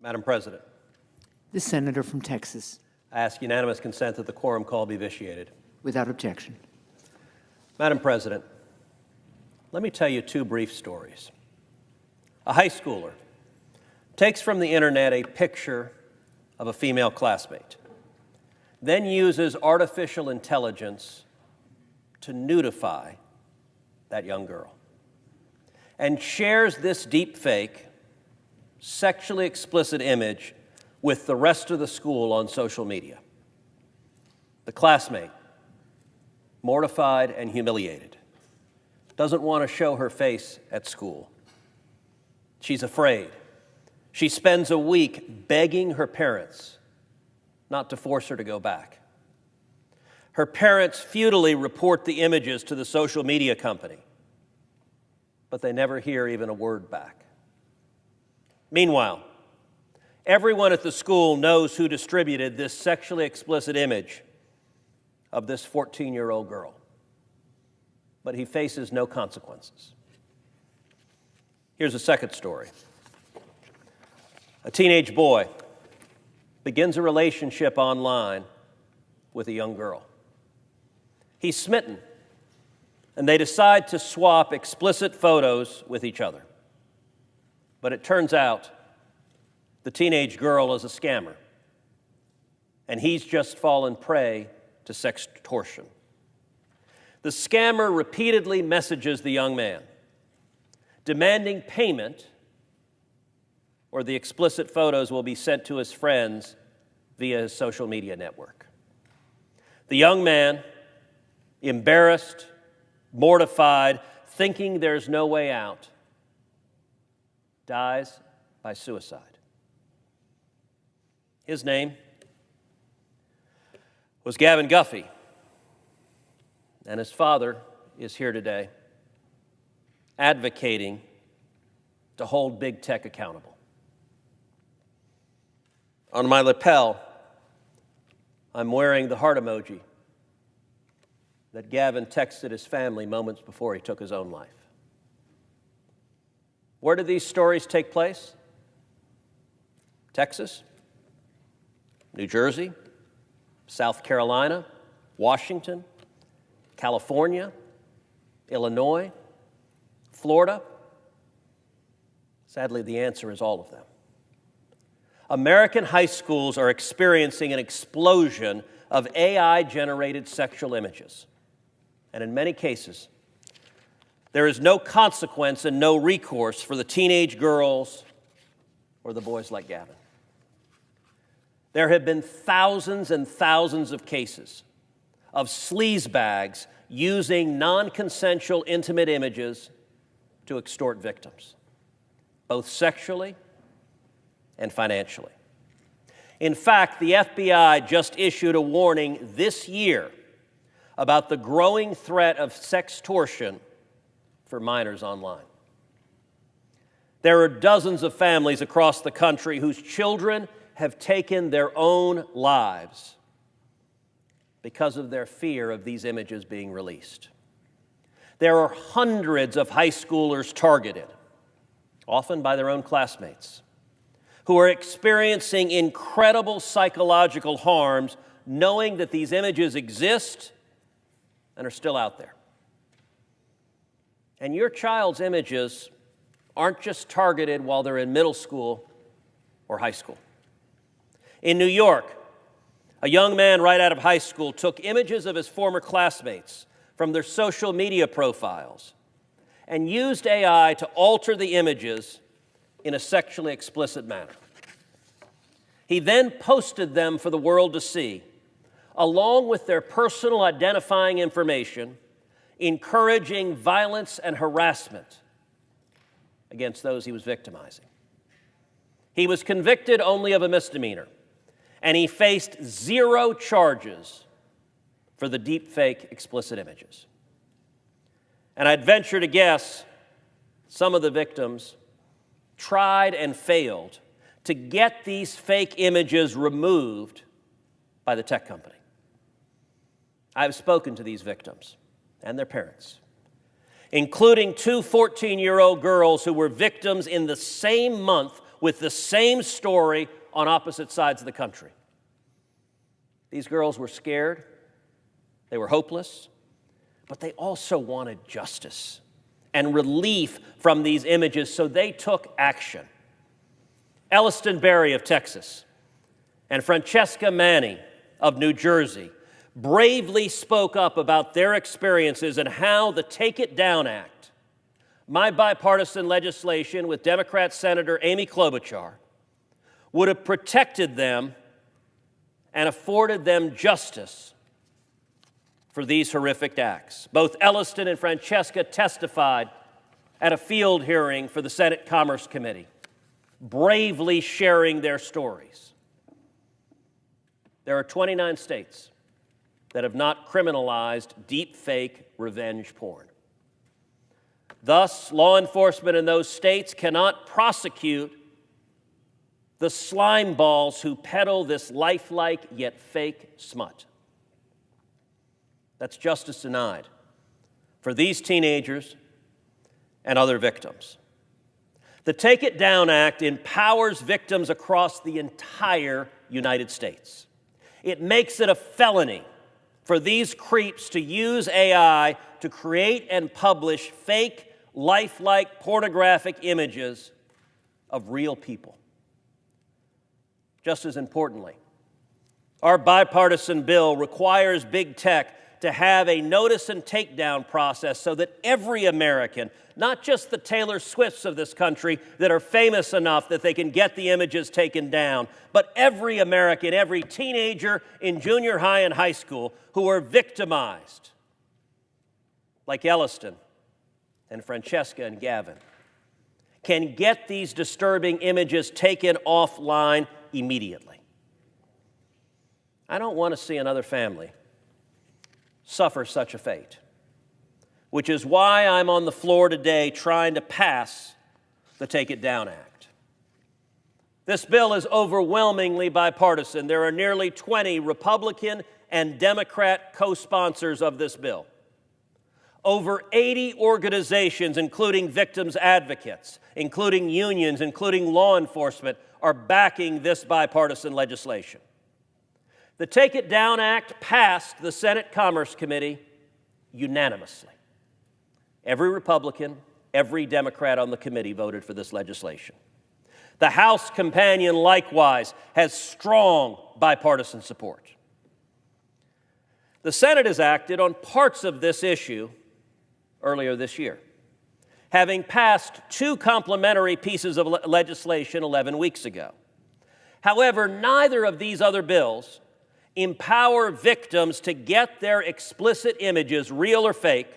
Madam President, The senator from Texas, I ask unanimous consent that the quorum call be vitiated. without objection. Madam President, let me tell you two brief stories. A high schooler takes from the internet a picture of a female classmate, then uses artificial intelligence to nudify that young girl, and shares this deep fake, sexually explicit image with the rest of the school on social media. The classmate, mortified and humiliated, doesn't want to show her face at school. She's afraid. She spends a week begging her parents not to force her to go back. Her parents futilely report the images to the social media company, but they never hear even a word back. Meanwhile, everyone at the school knows who distributed this sexually explicit image of this 14-year-old girl, but he faces no consequences. Here's a second story. A teenage boy begins a relationship online with a young girl. He's smitten, and they decide to swap explicit photos with each other. But it turns out the teenage girl is a scammer, and he's just fallen prey to sextortion. The scammer repeatedly messages the young man, demanding payment, or the explicit photos will be sent to his friends via his social media network. The young man, embarrassed, mortified, thinking there's no way out, dies by suicide. His name was Gavin Guffey, and his father is here today advocating to hold big tech accountable. On my lapel, I'm wearing the heart emoji that Gavin texted his family moments before he took his own life. Where did these stories take place? Texas, New Jersey, South Carolina, Washington, California, Illinois, Florida? Sadly, the answer is all of them. American high schools are experiencing an explosion of AI-generated sexual images. And in many cases, there is no consequence and no recourse for the teenage girls or the boys like Gavin. There have been thousands and thousands of cases of sleazebags using non-consensual intimate images to extort victims, both sexually and financially. In fact, the FBI just issued a warning this year about the growing threat of sextortion for minors online. There are dozens of families across the country whose children have taken their own lives because of their fear of these images being released. There are hundreds of high schoolers targeted, often by their own classmates, who are experiencing incredible psychological harms knowing that these images exist and are still out there. And your child's images aren't just targeted while they're in middle school or high school. In New York, a young man right out of high school took images of his former classmates from their social media profiles and used AI to alter the images in a sexually explicit manner. He then posted them for the world to see, along with their personal identifying information, encouraging violence and harassment against those he was victimizing. He was convicted only of a misdemeanor, and he faced 0 charges for the deepfake explicit images. And I'd venture to guess some of the victims tried and failed to get these fake images removed by the tech company. I've spoken to these victims and their parents, including 2 14-year-old girls who were victims in the same month with the same story on opposite sides of the country. These girls were scared, they were hopeless, but they also wanted justice and relief from these images, so they took action. Elliston Berry of Texas and Francesca Manning of New Jersey bravely spoke up about their experiences and how the Take It Down Act, my bipartisan legislation with Democrat Senator Amy Klobuchar, would have protected them and afforded them justice for these horrific acts. Both Elliston and Francesca testified at a field hearing for the Senate Commerce Committee, bravely sharing their stories. There are 29 states that have not criminalized deep-fake revenge porn. Thus, law enforcement in those states cannot prosecute the slime balls who peddle this lifelike yet fake smut. That's justice denied for these teenagers and other victims. The Take It Down Act empowers victims across the entire United States. It makes it a felony for these creeps to use AI to create and publish fake, lifelike pornographic images of real people. Just as importantly, our bipartisan bill requires big tech to have a notice and takedown process so that every American, not just the Taylor Swifts of this country that are famous enough that they can get the images taken down, but every American, every teenager in junior high and high school who are victimized, like Elliston and Francesca and Gavin, can get these disturbing images taken offline immediately. I don't want to see another family suffer such a fate, which is why I'm on the floor today trying to pass the Take It Down Act. This bill is overwhelmingly bipartisan. There are nearly 20 Republican and Democrat co-sponsors of this bill. Over 80 organizations, including victims' advocates, including unions, including law enforcement, are backing this bipartisan legislation. The Take It Down Act passed the Senate Commerce Committee unanimously. Every Republican, every Democrat on the committee voted for this legislation. The House companion likewise has strong bipartisan support. The Senate has acted on parts of this issue earlier this year, having passed two complementary pieces of legislation 11 weeks ago. However, neither of these other bills empower victims to get their explicit images, real or fake,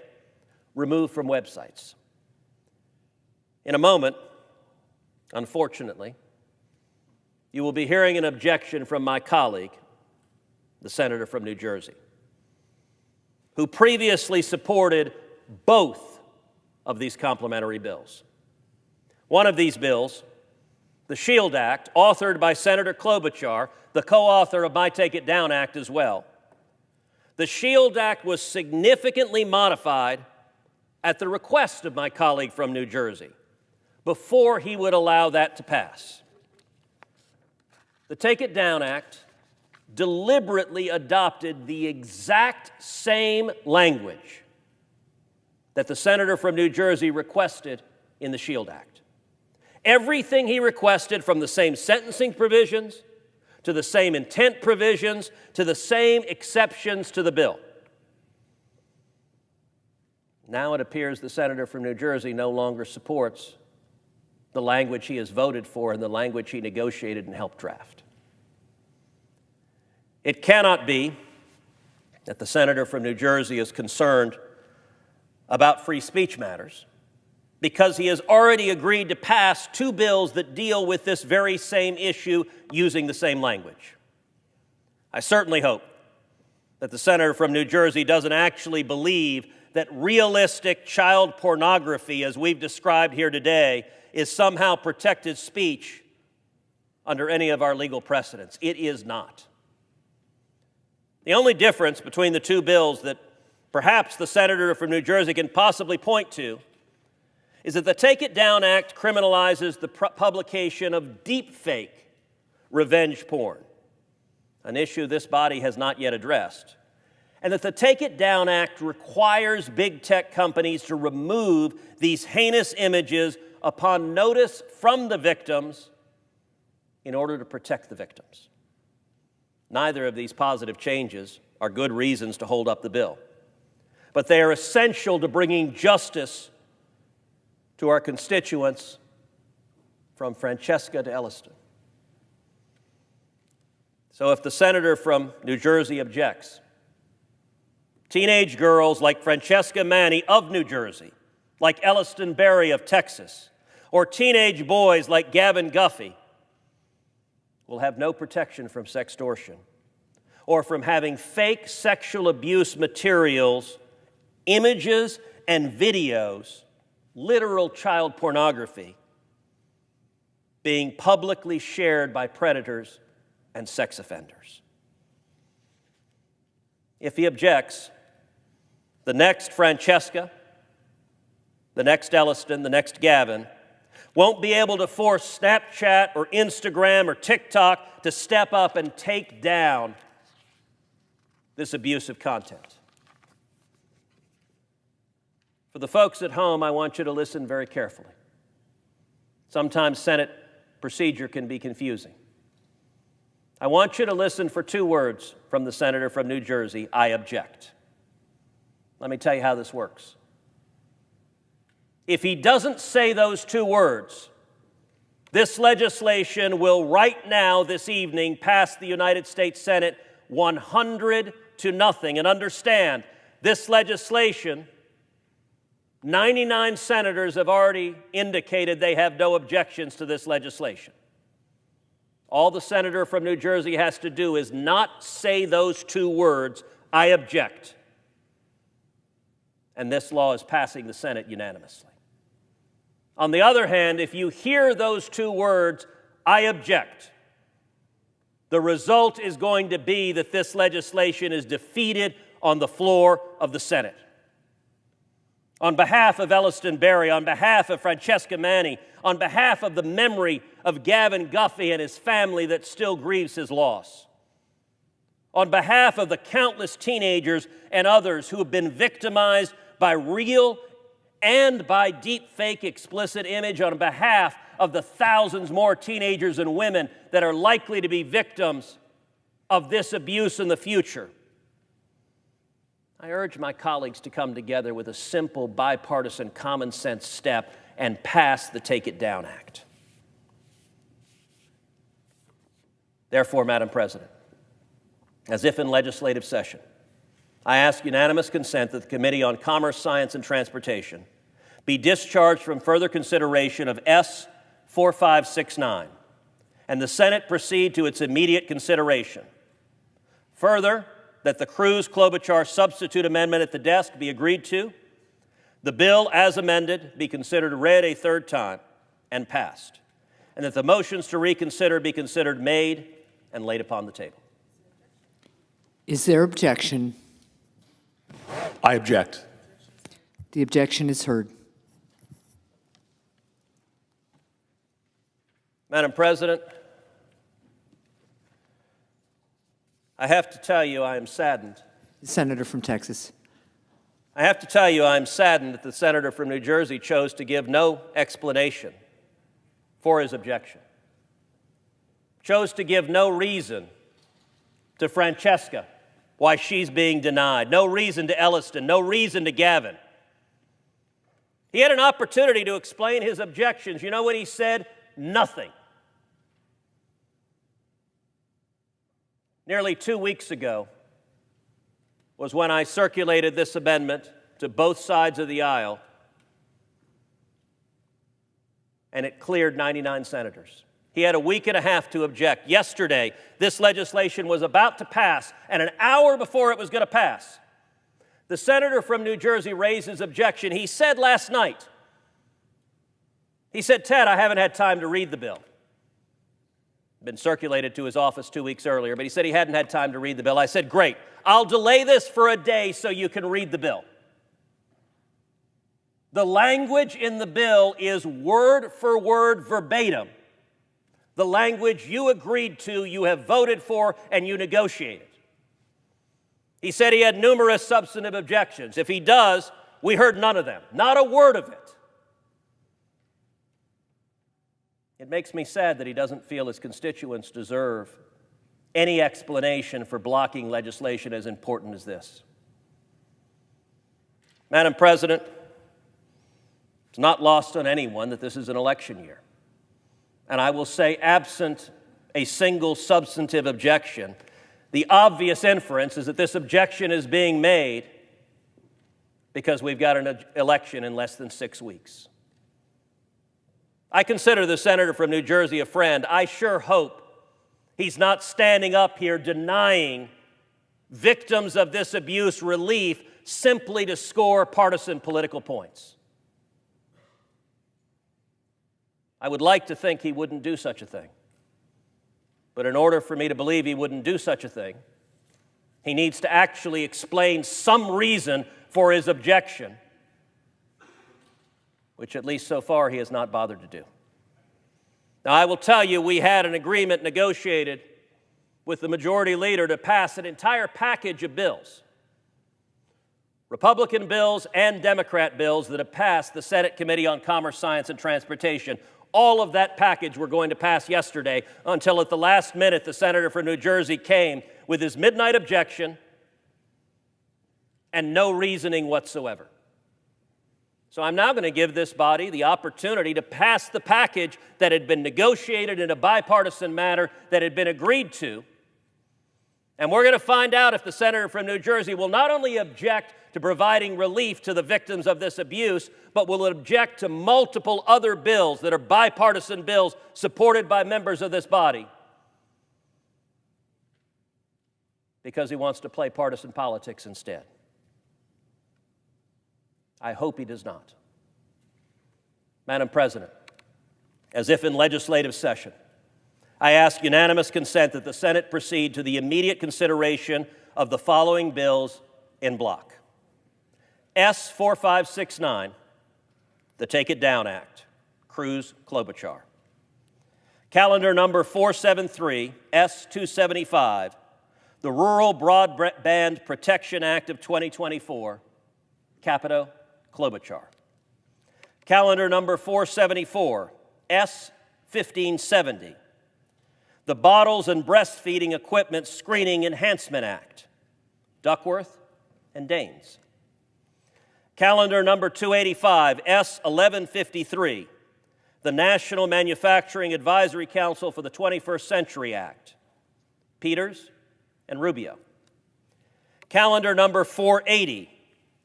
removed from websites. In a moment, unfortunately, you will be hearing an objection from my colleague, the senator from New Jersey, who previously supported both of these complementary bills. One of these bills, the SHIELD Act, authored by Senator Klobuchar, the co-author of my Take It Down Act as well. The SHIELD Act was significantly modified at the request of my colleague from New Jersey before he would allow that to pass. The Take It Down Act deliberately adopted the exact same language that the senator from New Jersey requested in the SHIELD Act. Everything he requested, from the same sentencing provisions to the same intent provisions to the same exceptions to the bill. Now it appears the senator from New Jersey no longer supports the language he has voted for and the language he negotiated and helped draft. It cannot be that the senator from New Jersey is concerned about free speech matters because he has already agreed to pass two bills that deal with this very same issue using the same language. I certainly hope that the senator from New Jersey doesn't actually believe that realistic child pornography, as we've described here today, is somehow protected speech under any of our legal precedents. It is not. The only difference between the two bills that perhaps the senator from New Jersey can possibly point to is that the Take It Down Act criminalizes the publication of deepfake revenge porn, an issue this body has not yet addressed, and that the Take It Down Act requires big tech companies to remove these heinous images upon notice from the victims in order to protect the victims. Neither of these positive changes are good reasons to hold up the bill, but they are essential to bringing justice to our constituents from Francesca to Elliston. So if the senator from New Jersey objects, teenage girls like Francesca Manny of New Jersey, like Elliston Berry of Texas, or teenage boys like Gavin Guffey will have no protection from sextortion or from having fake sexual abuse materials, images, and videos, literal child pornography, being publicly shared by predators and sex offenders. If he objects, the next Francesca, the next Elliston, the next Gavin won't be able to force Snapchat or Instagram or TikTok to step up and take down this abusive content. For the folks at home, I want you to listen very carefully. Sometimes Senate procedure can be confusing. I want you to listen for 2 words from the senator from New Jersey: I object. Let me tell you how this works. If he doesn't say those 2 words, this legislation will right now, this evening, pass the United States Senate 100-0. And understand, this legislation, 99 senators have already indicated they have no objections to this legislation. All the senator from New Jersey has to do is not say those 2 words, I object. And this law is passing the Senate unanimously. On the other hand, if you hear those 2 words, I object, the result is going to be that this legislation is defeated on the floor of the Senate. On behalf of Elliston Berry, on behalf of Francesca Manny, on behalf of the memory of Gavin Guffey and his family that still grieves his loss, on behalf of the countless teenagers and others who have been victimized by real and by deep fake explicit image, on behalf of the thousands more teenagers and women that are likely to be victims of this abuse in the future, I urge my colleagues to come together with a simple, bipartisan, common sense step and pass the Take It Down Act. Therefore, Madam President, as if in legislative session, I ask unanimous consent that the Committee on Commerce, Science, and Transportation be discharged from further consideration of S. 4569, and the Senate proceed to its immediate consideration. Further, that the Cruz-Klobuchar substitute amendment at the desk be agreed to, the bill as amended be considered read a 3rd time and passed, and that the motions to reconsider be considered made and laid upon the table. Is there objection? I object. The objection is heard. Madam President, I have to tell you I am saddened. The senator from Texas. I have to tell you I'm saddened that the senator from New Jersey chose to give no explanation for his objection, chose to give no reason to Francesca why she's being denied, no reason to Elliston, no reason to Gavin. He had an opportunity to explain his objections. You know what he said? Nothing. Nearly 2 weeks ago was when I circulated this amendment to both sides of the aisle, and it cleared 99 senators. He had a week and a half to object. Yesterday, this legislation was about to pass, and an hour before it was going to pass, the senator from New Jersey raised his objection. He said last night, he said, Ted, I haven't had time to read the bill. Been circulated to his office 2 weeks earlier, but he said he hadn't had time to read the bill. I said, great, I'll delay this for a day so you can read the bill. The language in the bill is word for word verbatim the language you agreed to, you have voted for, and you negotiated. He said he had numerous substantive objections. If he does, we heard none of them, not a word of it. It makes me sad that he doesn't feel his constituents deserve any explanation for blocking legislation as important as this. Madam President, it's not lost on anyone that this is an election year. And I will say, absent a single substantive objection, the obvious inference is that this objection is being made because we've got an election in less than 6 weeks. I consider the senator from New Jersey a friend. I sure hope he's not standing up here denying victims of this abuse relief simply to score partisan political points. I would like to think he wouldn't do such a thing. But in order for me to believe he wouldn't do such a thing, he needs to actually explain some reason for his objection, which at least so far he has not bothered to do. Now, I will tell you, we had an agreement negotiated with the majority leader to pass an entire package of bills, Republican bills and Democrat bills that have passed the Senate Committee on Commerce, Science, and Transportation. All of that package we're going to pass yesterday until at the last minute the senator from New Jersey came with his midnight objection and no reasoning whatsoever. So I'm now going to give this body the opportunity to pass the package that had been negotiated in a bipartisan manner that had been agreed to. And we're going to find out if the senator from New Jersey will not only object to providing relief to the victims of this abuse, but will object to multiple other bills that are bipartisan bills supported by members of this body because he wants to play partisan politics instead. I hope he does not. Madam President, as if in legislative session, I ask unanimous consent that the Senate proceed to the immediate consideration of the following bills in block. S. 4569, the Take It Down Act, Cruz-Klobuchar. Calendar number 473, S. 275, the Rural Broadband Protection Act of 2024, Capito, Klobuchar. Calendar number 474, S. 1570, the Bottles and Breastfeeding Equipment Screening Enhancement Act, Duckworth and Daines. Calendar number 285, S. 1153, the National Manufacturing Advisory Council for the 21st Century Act, Peters and Rubio. Calendar number 480,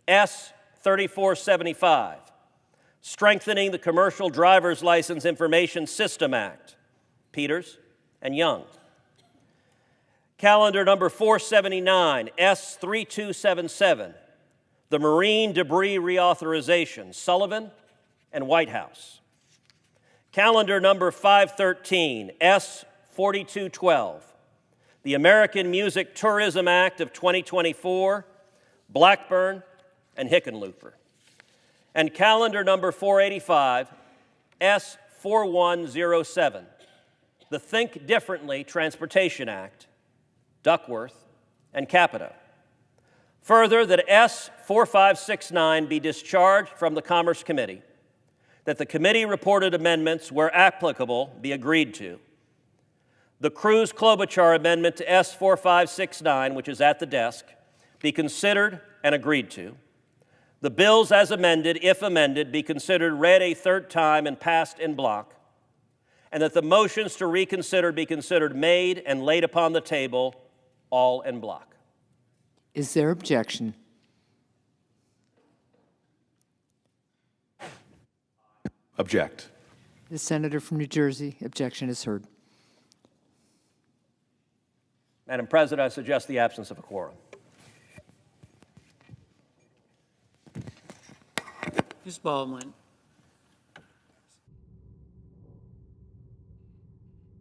S. 3475, Strengthening the Commercial Driver's License Information System Act, Peters and Young. Calendar number 479, S. 3277, the Marine Debris Reauthorization, Sullivan and Whitehouse. Calendar number 513, S. 4212, the American Music Tourism Act of 2024, Blackburn and Hickenlooper. And calendar number 485, S. 4107, the Think Differently Transportation Act, Duckworth and Capito. Further, that S. 4569 be discharged from the Commerce Committee, that the committee-reported amendments, where applicable, be agreed to. The Cruz-Klobuchar amendment to S. 4569, which is at the desk, be considered and agreed to. The bills as amended, if amended, be considered read a third time and passed in block, and that the motions to reconsider be considered made and laid upon the table, all in block. Is there objection? Object. The senator from New Jersey, objection is heard. Madam President, I suggest the absence of a quorum. Ms. Baldwin.